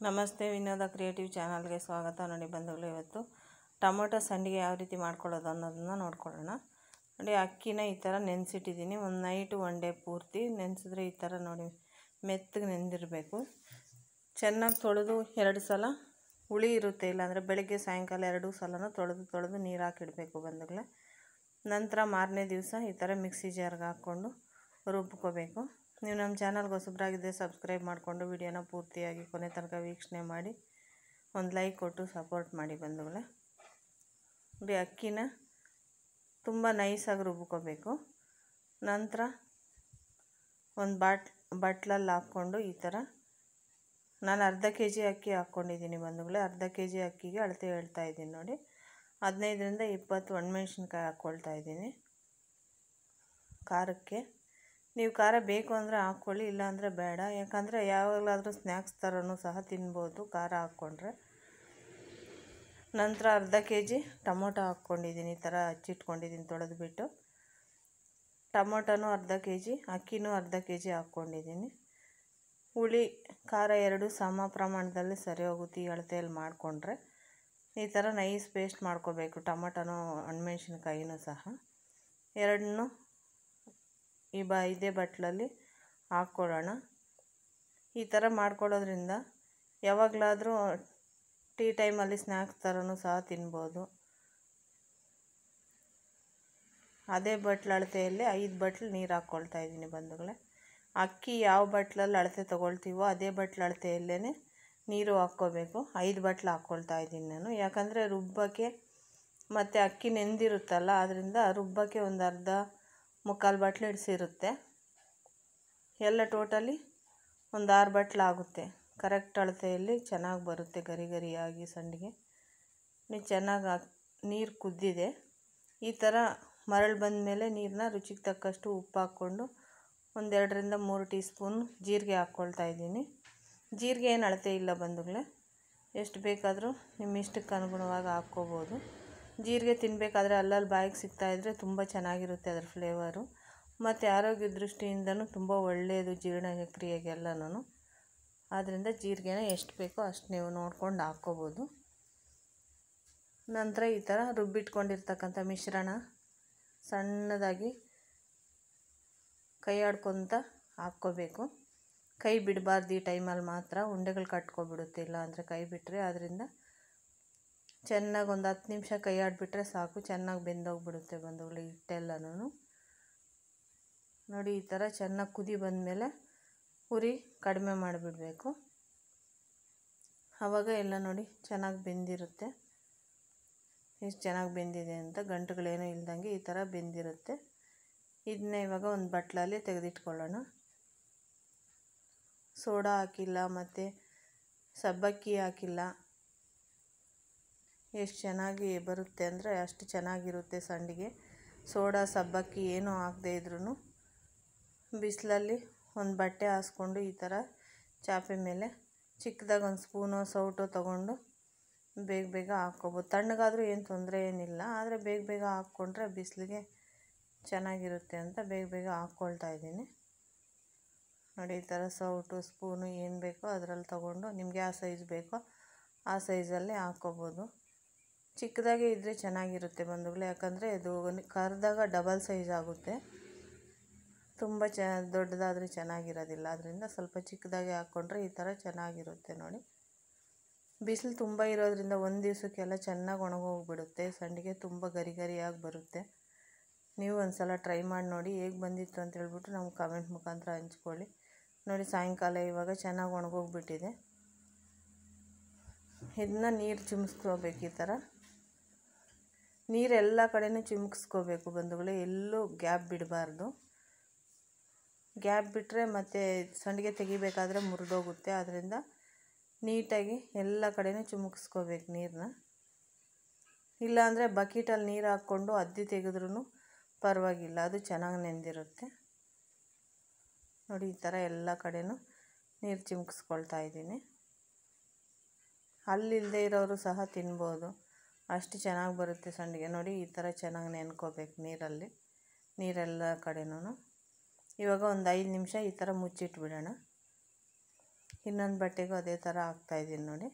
ನಮಸ್ತೆ, ವಿನೋದ ಕ್ರಿಯೇಟಿವ್ ಚಾನಲ್ಗೆ ಸ್ವಾಗತ. ನೋಡಿ ಬಂಧುಗಳು, ಇವತ್ತು ಟೊಮೊಟೊ ಸಂಡಿಗೆ ಯಾವ ರೀತಿ ಮಾಡ್ಕೊಳ್ಳೋದು ಅನ್ನೋದನ್ನ ನೋಡ್ಕೊಳ್ಳೋಣ. ನೋಡಿ, ಅಕ್ಕಿನ ಈ ಥರ ನೆನೆಸಿಟ್ಟಿದ್ದೀನಿ. ಒಂದು ನೈಟು ಒನ್ ಡೇ ಪೂರ್ತಿ ನೆನೆಸಿದ್ರೆ ಈ ಥರ ನೋಡಿ ಮೆತ್ತಗೆ ನೆಂದಿರಬೇಕು. ಚೆನ್ನಾಗಿ ತೊಳೆದು 2 ಸಲ ಹುಳಿ ಇರುತ್ತೆ, ಇಲ್ಲಾಂದರೆ ಬೆಳಗ್ಗೆ ಸಾಯಂಕಾಲ 2 ಸಲನೂ ತೊಳೆದು ನೀರು ಹಾಕಿಡಬೇಕು ಬಂಧುಗಳೇ. ನಂತರ ಮಾರನೇ ದಿವಸ ಈ ಥರ ಮಿಕ್ಸಿ ಜಾರ್ಗೆ ಹಾಕ್ಕೊಂಡು ರುಬ್ಕೋಬೇಕು. ನೀವು ನಮ್ಮ ಚಾನಲ್ಗೆ ಹೊಸಬ್ರಾಗಿದ್ದರೆ ಸಬ್ಸ್ಕ್ರೈಬ್ ಮಾಡಿಕೊಂಡು ವಿಡಿಯೋನ ಪೂರ್ತಿಯಾಗಿ ಕೊನೆ ತನಕ ವೀಕ್ಷಣೆ ಮಾಡಿ ಒಂದು ಲೈಕ್ ಕೊಟ್ಟು ಸಪೋರ್ಟ್ ಮಾಡಿ ಬಂಧುಗಳೇ. ನೋಡಿ, ಅಕ್ಕಿನ ತುಂಬ ನೈಸಾಗಿ ರುಬ್ಕೋಬೇಕು. ನಂತರ ಒಂದು ಬಟ್ಲಲ್ಲಿ ಹಾಕ್ಕೊಂಡು ಈ ಥರ ನಾನು ಅರ್ಧ kg ಅಕ್ಕಿ ಹಾಕ್ಕೊಂಡಿದ್ದೀನಿ ಬಂಧುಗಳೇ. ಅರ್ಧ kg ಅಕ್ಕಿಗೆ ಅಳತೆ ಹೇಳ್ತಾ ಇದ್ದೀನಿ. ನೋಡಿ, 15ರಿಂದ 20 ಒಣಮೆಣ್ಸಿನ್ಕಾಯಿ ಹಾಕ್ಕೊಳ್ತಾ ಇದ್ದೀನಿ ಖಾರಕ್ಕೆ. ನೀವು ಖಾರ ಬೇಕು ಅಂದರೆ ಹಾಕ್ಕೊಳ್ಳಿ, ಇಲ್ಲಾಂದರೆ ಬೇಡ. ಯಾಕಂದರೆ ಯಾವಾಗಲಾದರೂ ಸ್ನ್ಯಾಕ್ಸ್ ಥರನೂ ಸಹ ತಿನ್ಬೋದು ಖಾರ ಹಾಕ್ಕೊಂಡ್ರೆ. ನಂತರ ಅರ್ಧ kg ಟೊಮೊಟೊ ಹಾಕ್ಕೊಂಡಿದ್ದೀನಿ, ಈ ಥರ ಹಚ್ಚಿಟ್ಕೊಂಡಿದ್ದೀನಿ ತೊಳೆದುಬಿಟ್ಟು. ಟೊಮೊಟೊನೂ ಅರ್ಧ kg, ಅಕ್ಕಿನೂ ಅರ್ಧ kg ಹಾಕ್ಕೊಂಡಿದ್ದೀನಿ. ಹುಳಿ ಖಾರ 2 ಸಮ ಪ್ರಮಾಣದಲ್ಲಿ ಸರಿ ಹೋಗುತ್ತೆ ಈ ಅಳತೆಯಲ್ಲಿ ಮಾಡಿಕೊಂಡ್ರೆ. ಈ ಥರ ನೈಸ್ ಪೇಸ್ಟ್ ಮಾಡ್ಕೋಬೇಕು, ಟೊಮೊಟೊನೂ ಒಣಮೆಣ್ಸಿನ್ಕಾಯಿನೂ ಸಹ. ಎರಡನ್ನೂ ಇದೇ ಬಟ್ಲಲ್ಲಿ ಹಾಕ್ಕೊಳ್ಳೋಣ. ಈ ಥರ ಮಾಡ್ಕೊಳ್ಳೋದ್ರಿಂದ ಯಾವಾಗಲಾದರೂ ಟೀ ಟೈಮಲ್ಲಿ ಸ್ನ್ಯಾಕ್ಸ್ ಥರನೂ ಸಹ ತಿನ್ಬೋದು. ಅದೇ ಬಟ್ಲು ಅಳತೆಯಲ್ಲಿ 5 ಬಟ್ಲು ನೀರು ಹಾಕ್ಕೊಳ್ತಾ ಇದ್ದೀನಿ ಬಂಧುಗಳೇ. ಅಕ್ಕಿ ಯಾವ ಬಟ್ಲಲ್ಲಿ ಅಳತೆ ತೊಗೊಳ್ತೀವೋ ಅದೇ ಬಟ್ಲು ಅಳತೆಯಲ್ಲೇ ನೀರು ಹಾಕ್ಕೋಬೇಕು. 5 ಬಟ್ಲು ಹಾಕ್ಕೊಳ್ತಾ ಇದ್ದೀನಿ ನಾನು. ಯಾಕಂದರೆ ರುಬ್ಬಕ್ಕೆ ಮತ್ತು ಅಕ್ಕಿ ನೆಂದಿರುತ್ತಲ್ಲ, ಅದರಿಂದ ರುಬ್ಬಕ್ಕೆ ಒಂದು ಅರ್ಧ ಮುಕ್ಕಾಲು ಬಟ್ಲು ಇಡಿಸಿರುತ್ತೆ. ಎಲ್ಲ ಟೋಟಲಿ ಒಂದು 6 ಬಟ್ಲು ಆಗುತ್ತೆ. ಕರೆಕ್ಟ್ ಅಳತೆಯಲ್ಲಿ ಚೆನ್ನಾಗಿ ಬರುತ್ತೆ, ಗರಿ ಗರಿಯಾಗಿ ಸಂಡಿಗೆ. ನೀವು ಚೆನ್ನಾಗಿ ನೀರು ಕುದ್ದಿದೆ. ಈ ಥರ ಮರಳು ಬಂದ ಮೇಲೆ ನೀರನ್ನ ರುಚಿಗೆ ತಕ್ಕಷ್ಟು ಉಪ್ಪು ಹಾಕ್ಕೊಂಡು 1-2ರಿಂದ 3 ಟೀ ಸ್ಪೂನ್ ಜೀರಿಗೆ ಹಾಕ್ಕೊಳ್ತಾ ಇದ್ದೀನಿ. ಜೀರಿಗೆ ಏನು ಅಳತೆ ಇಲ್ಲ ಬಂಧುಗಳೇ, ಎಷ್ಟು ಬೇಕಾದರೂ ನಿಮ್ಮ ಇಷ್ಟಕ್ಕೆ ಅನುಗುಣವಾಗಿ ಹಾಕ್ಕೋಬೋದು. ಜೀರಿಗೆ ತಿನ್ನಬೇಕಾದ್ರೆ ಅಲ್ಲಲ್ಲಿ ಬಾಯಿಗೆ ಸಿಗ್ತಾಯಿದ್ರೆ ತುಂಬ ಚೆನ್ನಾಗಿರುತ್ತೆ ಅದರ ಫ್ಲೇವರು. ಮತ್ತು ಆರೋಗ್ಯ ದೃಷ್ಟಿಯಿಂದನೂ ತುಂಬ ಒಳ್ಳೆಯದು ಜೀರ್ಣಕ್ರಿಯೆಗೆಲ್ಲನೂ. ಆದ್ದರಿಂದ ಜೀರಿಗೆನ ಎಷ್ಟು ಬೇಕೋ ಅಷ್ಟು ನೀವು ನೋಡ್ಕೊಂಡು ಹಾಕ್ಕೋಬೋದು. ನಂತರ ಈ ಥರ ರುಬ್ಬಿಟ್ಕೊಂಡಿರ್ತಕ್ಕಂಥ ಮಿಶ್ರಣ ಸಣ್ಣದಾಗಿ ಕೈ ಆಡ್ಕೊತ ಹಾಕ್ಕೋಬೇಕು. ಕೈ ಬಿಡಬಾರ್ದು ಈ ಟೈಮಲ್ಲಿ ಮಾತ್ರ, ಉಂಡೆಗಳು ಕಟ್ಕೊಬಿಡುತ್ತೆ ಇಲ್ಲ ಅಂದರೆ ಕೈ ಬಿಟ್ಟರೆ. ಆದ್ದರಿಂದ ಚೆನ್ನಾಗಿ ಒಂದು 10 ನಿಮಿಷ ಕೈ ಆಡಿಬಿಟ್ರೆ ಸಾಕು, ಚೆನ್ನಾಗಿ ಬೆಂದೋಗ್ಬಿಡುತ್ತೆ ಬಂಧುಗಳು ಹಿಟ್ಟೆಲ್ಲನೂ. ನೋಡಿ, ಈ ಥರ ಚೆನ್ನಾಗಿ ಕುದಿ ಬಂದಮೇಲೆ ಉರಿ ಕಡಿಮೆ ಮಾಡಿಬಿಡಬೇಕು. ಆವಾಗ ಎಲ್ಲ ನೋಡಿ ಚೆನ್ನಾಗಿ ಬೆಂದಿರುತ್ತೆ. ಎಷ್ಟು ಚೆನ್ನಾಗಿ ಬೆಂದಿದೆ ಅಂತ, ಗಂಟುಗಳೇನೂ ಇಲ್ದಂಗೆ ಈ ಥರ ಬೆಂದಿರುತ್ತೆ. ಇದನ್ನ ಇವಾಗ ಒಂದು ಬಟ್ಲಲ್ಲಿ ತೆಗೆದಿಟ್ಕೊಳ್ಳೋಣ. ಸೋಡಾ ಹಾಕಿಲ್ಲ ಮತ್ತು ಸಬ್ಬಕ್ಕಿ ಹಾಕಿಲ್ಲ. ಎಷ್ಟು ಚೆನ್ನಾಗಿ ಬರುತ್ತೆ ಅಂದರೆ ಅಷ್ಟು ಚೆನ್ನಾಗಿರುತ್ತೆ ಸಂಡಿಗೆ. ಸೋಡಾ ಸಬ್ಬಕ್ಕಿ ಏನೂ ಹಾಕದೇ ಇದ್ರೂ ಬಿಸಿಲಲ್ಲಿ ಒಂದು ಬಟ್ಟೆ ಹಾಸ್ಕೊಂಡು ಈ ಥರ ಚಾಪೆ ಮೇಲೆ ಚಿಕ್ಕದಾಗಿ ಒಂದು ಸ್ಪೂನೋ ಸೌಟೋ ತೊಗೊಂಡು ಬೇಗ ಹಾಕ್ಕೋಬೋದು. ತಣ್ಣಗಾದರೂ ಏನು ತೊಂದರೆ ಏನಿಲ್ಲ, ಆದರೆ ಬೇಗ ಹಾಕ್ಕೊಂಡ್ರೆ ಬಿಸಿಲಿಗೆ ಚೆನ್ನಾಗಿರುತ್ತೆ ಅಂತ ಬೇಗ ಹಾಕ್ಕೊಳ್ತಾ ಇದ್ದೀನಿ. ನೋಡಿ, ಈ ಥರ ಸೌಟು ಸ್ಪೂನು ಏನು ಬೇಕೋ ಅದರಲ್ಲಿ ತೊಗೊಂಡು ನಿಮಗೆ ಯಾವ ಸೈಜ್ ಬೇಕೋ ಆ ಸೈಜಲ್ಲಿ ಹಾಕ್ಕೋಬೋದು. ಚಿಕ್ಕದಾಗೆ ಇದ್ದರೆ ಚೆನ್ನಾಗಿರುತ್ತೆ ಬಂಧುಗಳೇ, ಯಾಕಂದರೆ ಇದು ಕರೆದಾಗ ಡಬಲ್ ಸೈಜ್ ಆಗುತ್ತೆ. ತುಂಬ ದೊಡ್ಡದಾದರೆ ಚೆನ್ನಾಗಿರೋದಿಲ್ಲ. ಅದರಿಂದ ಸ್ವಲ್ಪ ಚಿಕ್ಕದಾಗೆ ಹಾಕ್ಕೊಂಡ್ರೆ ಈ ಥರ ಚೆನ್ನಾಗಿರುತ್ತೆ. ನೋಡಿ, ಬಿಸಿಲು ತುಂಬ ಇರೋದ್ರಿಂದ ಒಂದು ದಿವಸಕ್ಕೆಲ್ಲ ಚೆನ್ನಾಗಿ ಒಣಗೋಗ್ಬಿಡುತ್ತೆ ಸಂಡಿಗೆ, ತುಂಬ ಗರಿ ಗರಿಯಾಗಿ ಬರುತ್ತೆ. ನೀವು ಒಂದು ಸಲ ಟ್ರೈ ಮಾಡಿ ನೋಡಿ, ಹೇಗೆ ಬಂದಿತ್ತು ಅಂತ ಹೇಳ್ಬಿಟ್ಟು ನಮ್ಗೆ ಕಮೆಂಟ್ ಮುಖಾಂತರ ಹಂಚ್ಕೊಳ್ಳಿ. ನೋಡಿ, ಸಾಯಂಕಾಲ ಇವಾಗ ಚೆನ್ನಾಗಿ ಒಣಗೋಗ್ಬಿಟ್ಟಿದೆ. ಇದನ್ನ ನೀರು ಚಿಮ್ಸ್ಕೋಬೇಕು. ಈ ಥರ ನೀರು ಎಲ್ಲ ಕಡೆನೂ ಚಿಮ್ಕಿಸ್ಕೋಬೇಕು ಬಂಧುಗಳೇ, ಎಲ್ಲೂ ಗ್ಯಾಪ್ ಬಿಡಬಾರ್ದು. ಗ್ಯಾಪ್ ಬಿಟ್ಟರೆ ಮತ್ತು ಸಂಡಿಗೆ ತೆಗಿಬೇಕಾದ್ರೆ ಮುರಿದೋಗುತ್ತೆ. ಆದ್ದರಿಂದ ನೀಟಾಗಿ ಎಲ್ಲ ಕಡೆನೂ ಚಿಮ್ಕಿಸ್ಕೋಬೇಕು ನೀರನ್ನ. ಇಲ್ಲಾಂದರೆ ಬಕೆಟಲ್ಲಿ ನೀರು ಹಾಕ್ಕೊಂಡು ಅದ್ದಿ ತೆಗೆದ್ರೂ ಪರವಾಗಿಲ್ಲ, ಅದು ಚೆನ್ನಾಗಿ ನೆಂದಿರುತ್ತೆ. ನೋಡಿ, ಈ ಥರ ಎಲ್ಲ ಕಡೆನೂ ನೀರು ಚಿಮ್ಕಿಸ್ಕೊಳ್ತಾ ಇದ್ದೀನಿ. ಹಲ್ಲಿಲ್ಲದೆ ಇರೋರು ಸಹ ತಿನ್ಬೋದು, ಅಷ್ಟು ಚೆನ್ನಾಗಿ ಬರುತ್ತೆ ಸಂಡಿಗೆ. ನೋಡಿ, ಈ ಥರ ಚೆನ್ನಾಗಿ ನೆನ್ಕೋಬೇಕು ನೀರೆಲ್ಲ ಕಡೆನೂ. ಇವಾಗ ಒಂದು 5 ನಿಮಿಷ ಈ ಥರ ಮುಚ್ಚಿಟ್ಬಿಡೋಣ. ಇನ್ನೊಂದು ಬಟ್ಟೆಗೂ ಅದೇ ಥರ ಹಾಕ್ತಾಯಿದ್ದೀನಿ ನೋಡಿ.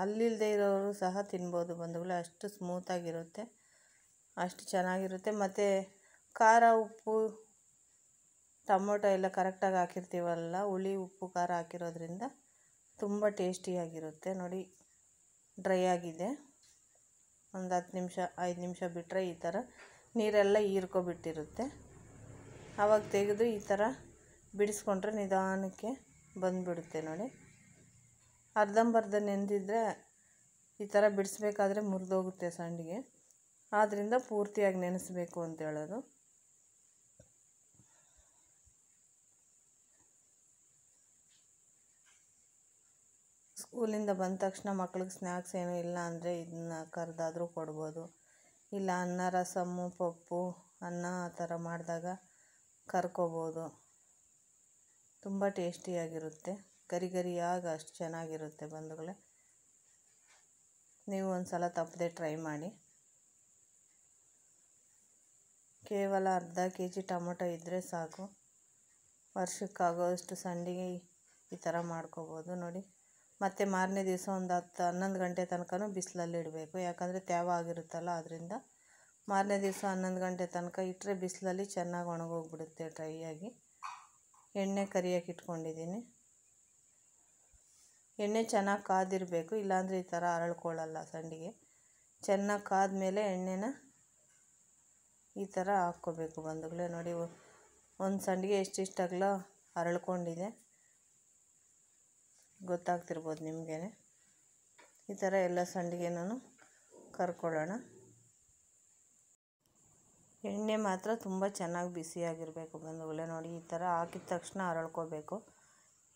ಅಲ್ಲಿಲ್ಲದೆ ಇರೋರು ಸಹ ತಿನ್ಬೋದು ಬಂಧುಗಳೇ, ಅಷ್ಟು ಸ್ಮೂತಾಗಿರುತ್ತೆ, ಅಷ್ಟು ಚೆನ್ನಾಗಿರುತ್ತೆ. ಮತ್ತು ಖಾರ ಉಪ್ಪು ಟೊಮೊಟೊ ಎಲ್ಲ ಕರೆಕ್ಟಾಗಿ ಹಾಕಿರ್ತೀವಲ್ಲ, ಹುಳಿ ಉಪ್ಪು ಖಾರ ಹಾಕಿರೋದ್ರಿಂದ ತುಂಬ ಟೇಸ್ಟಿಯಾಗಿರುತ್ತೆ. ನೋಡಿ ಡ್ರೈ ಆಗಿದೆ, ಒಂದು 10 ನಿಮಿಷ 5 ನಿಮಿಷ ಬಿಟ್ಟರೆ ಈ ಥರ ನೀರೆಲ್ಲ ಹೀರ್ಕೊಬಿಟ್ಟಿರುತ್ತೆ. ಆವಾಗ ತೆಗೆದು ಈ ಥರ ಬಿಡಿಸ್ಕೊಂಡ್ರೆ ನಿಧಾನಕ್ಕೆ ಬಂದುಬಿಡುತ್ತೆ ನೋಡಿ. ಅರ್ಧಂಬರ್ಧ ನೆಂದಿದ್ರೆ ಈ ಥರ ಬಿಡಿಸ್ಬೇಕಾದ್ರೆ ಮುರಿದೋಗುತ್ತೆ ಸಂಡಿಗೆ, ಆದ್ದರಿಂದ ಪೂರ್ತಿಯಾಗಿ ನೆನೆಸ್ಬೇಕು ಅಂತ ಹೇಳೋದು. ಸ್ಕೂಲಿಂದ ಬಂದ ತಕ್ಷಣ ಮಕ್ಳಿಗೆ ಸ್ನ್ಯಾಕ್ಸ್ ಏನೂ ಇಲ್ಲ ಅಂದರೆ ಇದನ್ನ ಕರೆದಾದರೂ ಕೊಡ್ಬೋದು, ಇಲ್ಲ ಅನ್ನ ರಸಮ್ಮು ಪಪ್ಪು ಅನ್ನ ಆ ಥರ ಮಾಡಿದಾಗ ಕರ್ಕೋಬೋದು. ತುಂಬ ಟೇಸ್ಟಿಯಾಗಿರುತ್ತೆ, ಗರಿ ಗರಿಯಾಗಿ ಅಷ್ಟು ಚೆನ್ನಾಗಿರುತ್ತೆ ಬಂಧುಗಳೇ. ನೀವು ಒಂದು ಸಲ ತಪ್ಪದೆ ಟ್ರೈ ಮಾಡಿ. ಕೇವಲ ಅರ್ಧ kg ಟೊಮೊಟೊ ಇದ್ದರೆ ಸಾಕು, ವರ್ಷಕ್ಕಾಗೋಷ್ಟು ಸಂಡಿಗೆ ಈ ಥರ ಮಾಡ್ಕೋಬೋದು ನೋಡಿ. ಮತ್ತು ಮಾರನೇ ದಿವಸ ಒಂದು 10-11 ಗಂಟೆ ತನಕ ಬಿಸಿಲಲ್ಲಿ ಇಡಬೇಕು, ಯಾಕಂದರೆ ತೇವ ಆಗಿರುತ್ತಲ್ಲ, ಅದರಿಂದ ಮಾರನೇ ದಿವಸ 11 ಗಂಟೆ ತನಕ ಇಟ್ಟರೆ ಬಿಸಿಲಲ್ಲಿ ಚೆನ್ನಾಗಿ ಒಣಗೋಗ್ಬಿಡುತ್ತೆ ಡ್ರೈ ಆಗಿ. ಎಣ್ಣೆ ಕರಿಯೋಕೆ ಇಟ್ಕೊಂಡಿದ್ದೀನಿ. ಎಣ್ಣೆ ಚೆನ್ನಾಗಿ ಕಾದಿರಬೇಕು, ಇಲ್ಲಾಂದರೆ ಈ ಥರ ಅರಳ್ಕೊಳ್ಳಲ್ಲ ಸಂಡಿಗೆ. ಚೆನ್ನಾಗಿ ಕಾದ್ಮೇಲೆ ಎಣ್ಣೆನ ಈ ಥರ ಹಾಕ್ಕೋಬೇಕು ಬಂಧುಗಳೇ. ನೋಡಿ ಒಂದು ಸಂಡಿಗೆ ಎಷ್ಟಿಷ್ಟು ಅಗಲ ಅರಳ್ಕೊಂಡಿದೆ ಗೊತ್ತಾಗ್ತಿರ್ಬೋದು ನಿಮಗೇ. ಈ ಥರ ಎಲ್ಲ ಸಂಡಿಗೆನೂ ಕರ್ಕೊಳ್ಳೋಣ. ಎಣ್ಣೆ ಮಾತ್ರ ತುಂಬ ಚೆನ್ನಾಗಿ ಬಿಸಿಯಾಗಿರಬೇಕು ಬಂಧುಗಳೇ. ನೋಡಿ ಈ ಥರ ಹಾಕಿದ ತಕ್ಷಣ ಅರಳ್ಕೋಬೇಕು.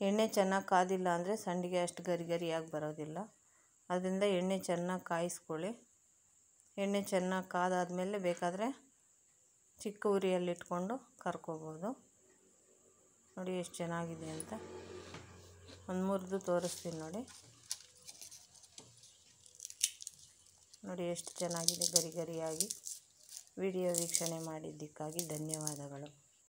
ಎಣ್ಣೆ ಚೆನ್ನಾಗಿ ಕಾದಿಲ್ಲ ಅಂದರೆ ಸಂಡಿಗೆ ಅಷ್ಟು ಗರಿ ಗರಿಯಾಗಿ ಬರೋದಿಲ್ಲ, ಅದರಿಂದ ಎಣ್ಣೆ ಚೆನ್ನಾಗಿ ಕಾಯಿಸ್ಕೊಳ್ಳಿ. ಎಣ್ಣೆ ಚೆನ್ನಾಗಿ ಕಾದಾದಮೇಲೆ ಬೇಕಾದರೆ ಚಿಕ್ಕ ಉರಿಯಲ್ಲಿಟ್ಕೊಂಡು ಕರ್ಕೋಬೋದು. ನೋಡಿ ಎಷ್ಟು ಚೆನ್ನಾಗಿದೆ ಅಂತ, ಒಂದು ಮುರಿದು ತೋರಿಸ್ತೀನಿ ನೋಡಿ. ನೋಡಿ ಎಷ್ಟು ಚೆನ್ನಾಗಿದೆ ಗರಿ ಗರಿಯಾಗಿ. ವಿಡಿಯೋ ವೀಕ್ಷಣೆ ಮಾಡಿದ್ದಕ್ಕಾಗಿ ಧನ್ಯವಾದಗಳು.